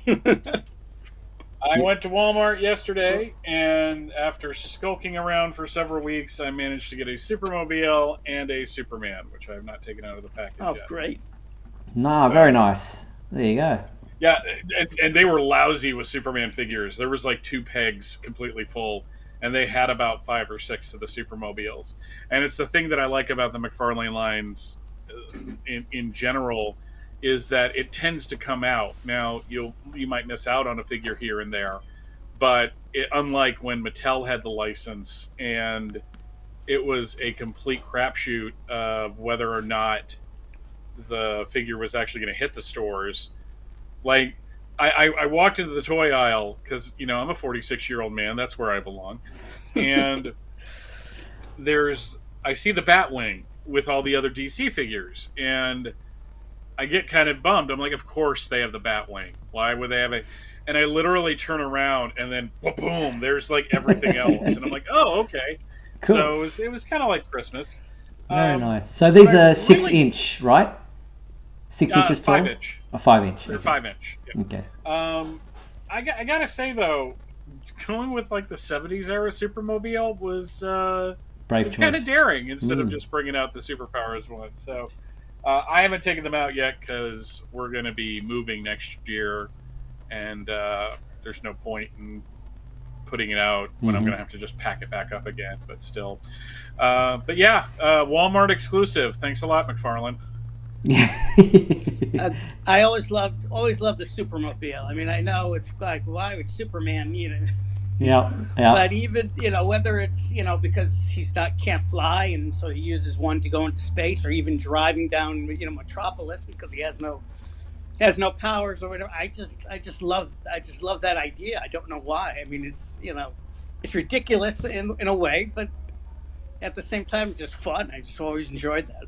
I went to Walmart yesterday, and after skulking around for several weeks, I managed to get a Supermobile and a Superman, which I have not taken out of the package yet. Oh, great. Very nice. There you go. Yeah, and they were lousy with Superman figures. There was like 2 pegs completely full, and they had about 5 or 6 of the Supermobiles. And it's the thing that I like about the McFarlane lines in general, is that it tends to come out. Now, you might miss out on a figure here and there, but unlike when Mattel had the license and it was a complete crapshoot of whether or not the figure was actually going to hit the stores. Like, I walked into the toy aisle because, I'm a 46-year-old man. That's where I belong. And I see the Batwing with all the other DC figures, and I get kind of bummed. I'm like, of course they have the Batwing. Why would they have it? And I literally turn around, and then boom, there's like everything else, and I'm like, oh, okay. Cool. So it was kind of like Christmas. Very nice. So these are 6-inch, right? 6 inches tall. 5-inch. A 5-inch. They're 5-inch. Yeah. Okay. I gotta say though, going with like the 70s era Supermobile was kind of daring instead of just bringing out the Superpowers one. So. I haven't taken them out yet because we're going to be moving next year, and there's no point in putting it out when I'm going to have to just pack it back up again. But still, but yeah, Walmart exclusive. Thanks a lot, McFarlane. I always loved the Supermobile. I mean, I know it's like, why would Superman need it? Yeah. But even, whether it's, because can't fly, and so he uses one to go into space, or even driving down, Metropolis because he has no powers or whatever. I just love that idea. I don't know why. I mean, it's ridiculous in a way, but at the same time, it's just fun. I just always enjoyed that.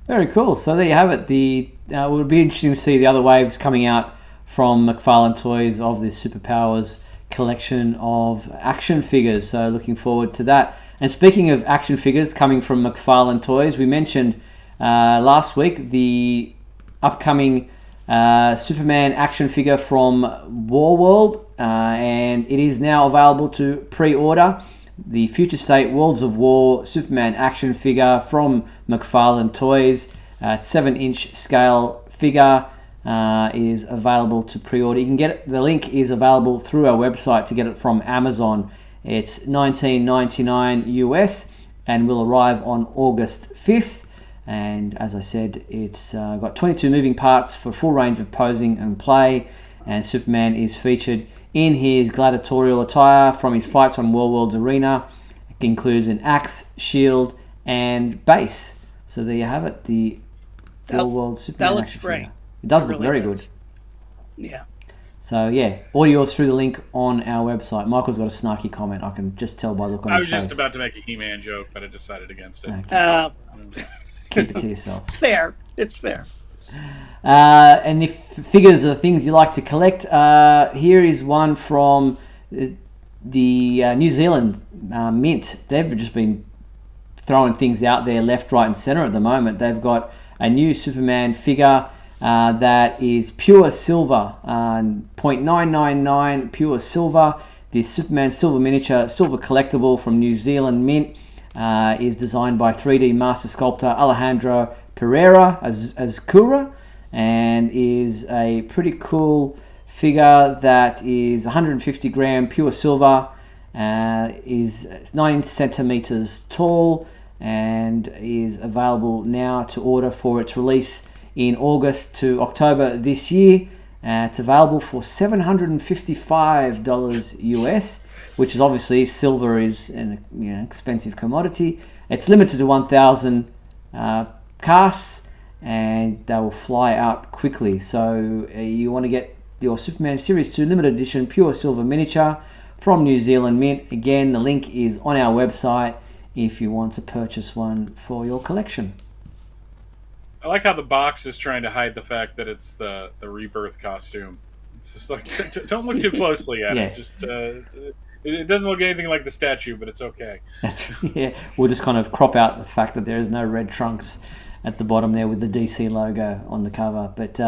Very cool. So there you have it. It would be interesting to see the other waves coming out from McFarlane Toys of the Superpowers collection of action figures. So looking forward to that. And speaking of action figures coming from McFarlane Toys, we mentioned last week the upcoming Superman action figure from Warworld, and it is now available to pre-order. The Future State Worlds of War Superman action figure from McFarlane Toys, 7-inch scale figure, is available to pre-order. You can get it. The link is available through our website to get it from Amazon. It's $19.99 US and will arrive on August 5th. And as I said, it's got 22 moving parts for full range of posing and play. And Superman is featured in his gladiatorial attire from his fights on Warworld's arena. It includes an axe, shield, and base. So there you have it, the Warworld Superman. That looks great. It does look very good. Yeah. So yeah, order yours through the link on our website. Michael's got a snarky comment. I can just tell by the look on his face. I was just about to make a He-Man joke, but I decided against it. Okay. Keep it to yourself. Fair. It's fair. And if figures are things you like to collect, here is one from the New Zealand Mint. They've just been throwing things out there left, right, and center at the moment. They've got a new Superman figure that is pure silver, 0.999 pure silver. This Superman silver miniature, silver collectible from New Zealand Mint, is designed by 3D master sculptor Alejandro Pereira Azcura, and is a pretty cool figure that is 150 gram pure silver, is 9 centimeters tall, and is available now to order for its release in August to October this year. It's available for $755 US, which is obviously, silver is an expensive commodity. It's limited to 1,000 casts, and they will fly out quickly. So you want to get your Superman Series 2 limited edition pure silver miniature from New Zealand Mint. Again, the link is on our website if you want to purchase one for your collection. I like how the box is trying to hide the fact that it's the Rebirth costume. It's just like, don't look too closely at it. Just it doesn't look anything like the statue, but it's okay. Yeah, we'll just kind of crop out the fact that there is no red trunks at the bottom there with the DC logo on the cover. But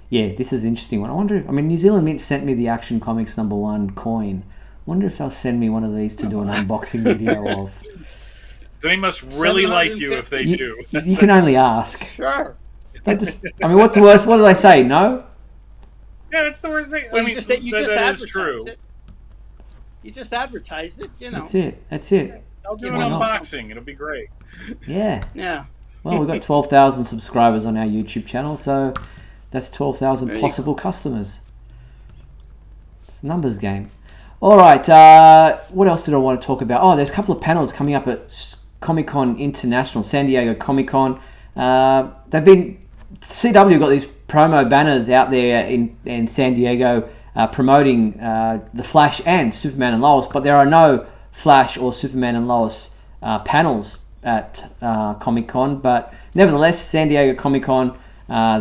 yeah, this is an interesting one. I wonder, New Zealand Mint sent me the Action Comics #1 coin. I wonder if they'll send me one of these to do an unboxing video of. They must really like you if they do. You can only ask. Sure. What do they say? No? Yeah, that's the worst thing. Well, you just that is true. it. You just advertise it, That's it. I'll do an unboxing. It'll be great. Yeah. Yeah. Well, we've got 12,000 subscribers on our YouTube channel, so that's 12,000 possible customers. It's a numbers game. All right. What else did I want to talk about? Oh, there's a couple of panels coming up at Comic-Con International, San Diego Comic-Con. CW got these promo banners out there in San Diego promoting the Flash and Superman and Lois, but there are no Flash or Superman and Lois panels at Comic-Con. But nevertheless, San Diego Comic-Con,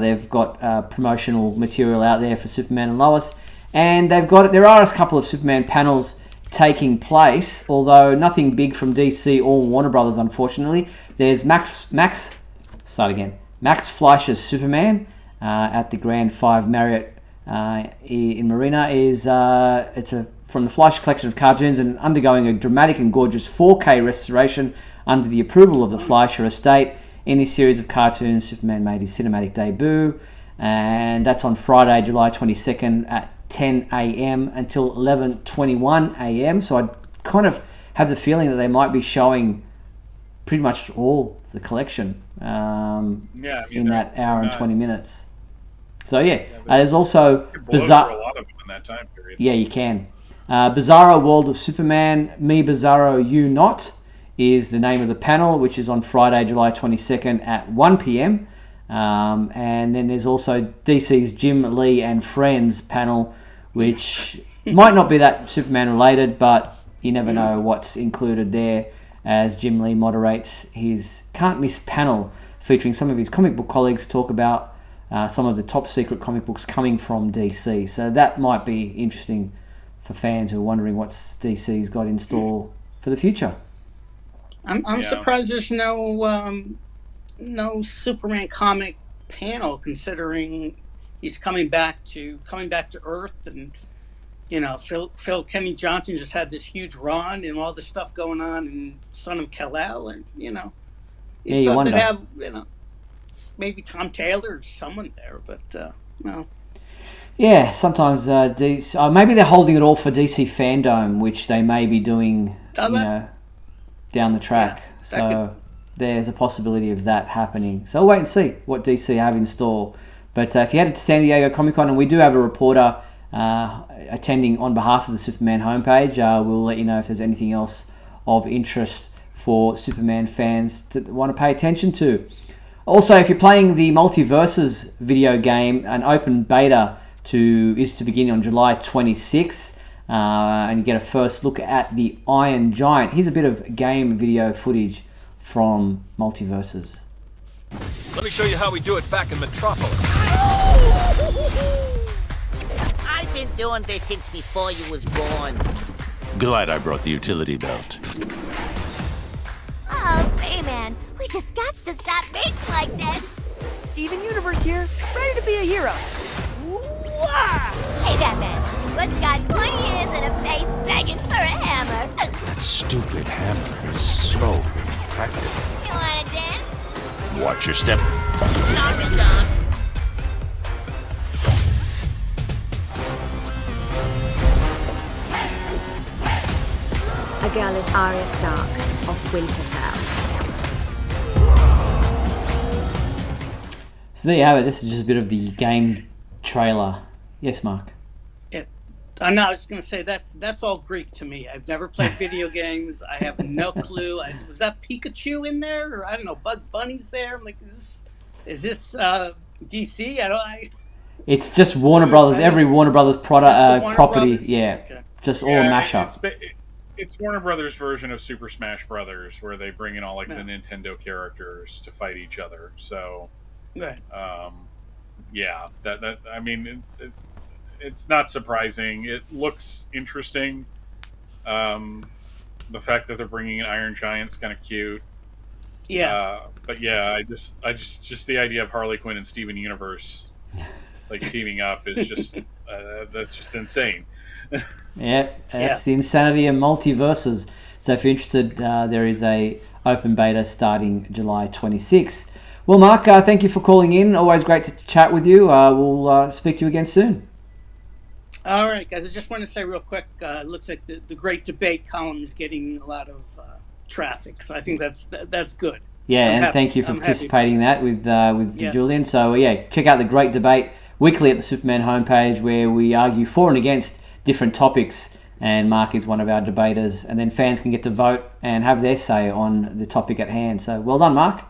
they've got promotional material out there for Superman and Lois, and there are a couple of Superman panels taking place, although nothing big from DC or Warner Brothers, unfortunately. There's Max Fleischer's Superman at the Grand 5 Marriott in Marina. From the Fleischer collection of cartoons and undergoing a dramatic and gorgeous 4K restoration under the approval of the Fleischer estate. In this series of cartoons, Superman made his cinematic debut, and that's on Friday, July 22nd at 10 a.m. until 11:21 a.m. So I kind of have the feeling that they might be showing pretty much all the collection in that hour and 20 minutes. So there's also Bizarro. A lot of them in that time period. Yeah, you can. Bizarro World of Superman, Me Bizarro, You Not is the name of the panel, which is on Friday, July 22nd at 1 p.m. And then there's also DC's Jim Lee and Friends panel, which might not be that Superman related, but you never know what's included there, as Jim Lee moderates his can't miss panel featuring some of his comic book colleagues to talk about some of the top secret comic books coming from DC. So that might be interesting for fans who are wondering what DC's got in store for the future. I'm surprised there's no Superman comic panel, considering he's coming back to Earth, and Phil Kenny Johnson just had this huge run and all this stuff going on in Son of Kal-El, and you thought they'd have maybe Tom Taylor or someone there, but no. Yeah, sometimes DC, maybe they're holding it all for DC Fandom, which they may be doing, down the track. Yeah, so there's a possibility of that happening. So we'll wait and see what DC have in store. But if you head to San Diego Comic-Con, and we do have a reporter attending on behalf of the Superman homepage, we'll let you know if there's anything else of interest for Superman fans to want to pay attention to. Also, if you're playing the Multiverses video game, an open beta is to begin on July 26th, and you get a first look at the Iron Giant. Here's a bit of game video footage from Multiverses. Let me show you how we do it back in Metropolis. I've been doing this since before you was born. Glad I brought the utility belt. Oh, Rayman, we just got to stop being like this. Steven Universe here, ready to be a hero. Hey, Batman, what's got 20 ears and a face begging for a hammer? That stupid hammer is so practical. You wanna dance? Watch your step. Sorry, Doc. A girl is Arya Stark of Winterfell. So there you have it. This is just a bit of the game trailer. Yes, Mark. No, I was going to say that's all Greek to me. I've never played video games. I have no clue. Was that Pikachu in there, or I don't know, Bugs Bunny's there? I'm like, is this DC? It's just Warner Brothers. Every Warner Brothers property. Brothers? Yeah, Okay. Just all a mashup. It's Warner Brothers' version of Super Smash Brothers, where they bring in all the Nintendo characters to fight each other. So, right. That I mean, it's not surprising. It looks interesting. The fact that they're bringing in Iron Giant's kind of cute. Yeah. But yeah, I just the idea of Harley Quinn and Steven Universe teaming up is just that's just insane. That's the insanity of Multiverses. So if you're interested, there is a open beta starting July 26th. Well, Mark, thank you for calling in. Always great to chat with you. We'll speak to you again soon. All right, guys. I just want to say real quick, it looks like the Great Debate column is getting a lot of traffic, so I think that's good. Yeah, thank you for participating in that with Julian. So check out the Great Debate weekly at the Superman homepage, where we argue for and against different topics, and Mark is one of our debaters, and then fans can get to vote and have their say on the topic at hand. So well done, Mark.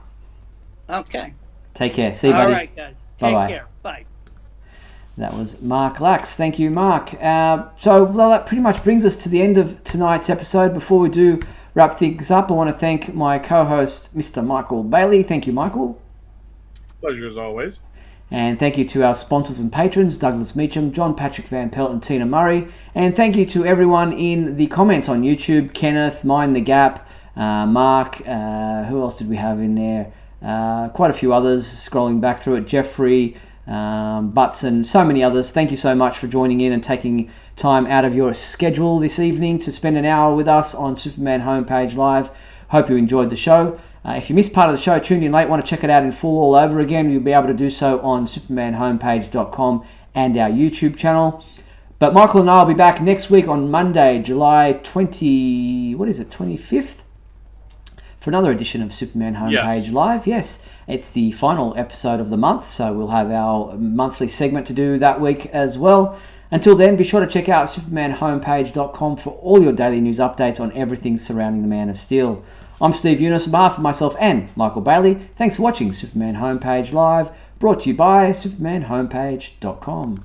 Okay. Take care. See you, buddy. All right, guys. Take care. Bye. That was Mark Lax. Thank you, Mark. So that pretty much brings us to the end of tonight's episode. Before we do wrap things up, I want to thank my co-host, Mr. Michael Bailey. Thank you, Michael. Pleasure as always. And thank you to our sponsors and patrons, Douglas Meacham, John Patrick Van Pelt, and Tina Murray. And thank you to everyone in the comments on YouTube, Kenneth, Mind the Gap, Mark, who else did we have in there? Quite a few others, scrolling back through it, Jeffrey, Butts, and so many others. Thank you so much for joining in and taking time out of your schedule this evening to spend an hour with us on Superman Homepage Live. Hope you enjoyed the show. If you missed part of the show, tuned in late, want to check it out in full all over again, you'll be able to do so on supermanhomepage.com and our YouTube channel. But Michael and I will be back next week on Monday, July 25th? For another edition of Superman Homepage Live. Yes, it's the final episode of the month, so we'll have our monthly segment to do that week as well. Until then, be sure to check out supermanhomepage.com for all your daily news updates on everything surrounding the Man of Steel. I'm Steve Eunice on behalf of myself and Michael Bailey. Thanks for watching Superman Homepage Live, brought to you by supermanhomepage.com.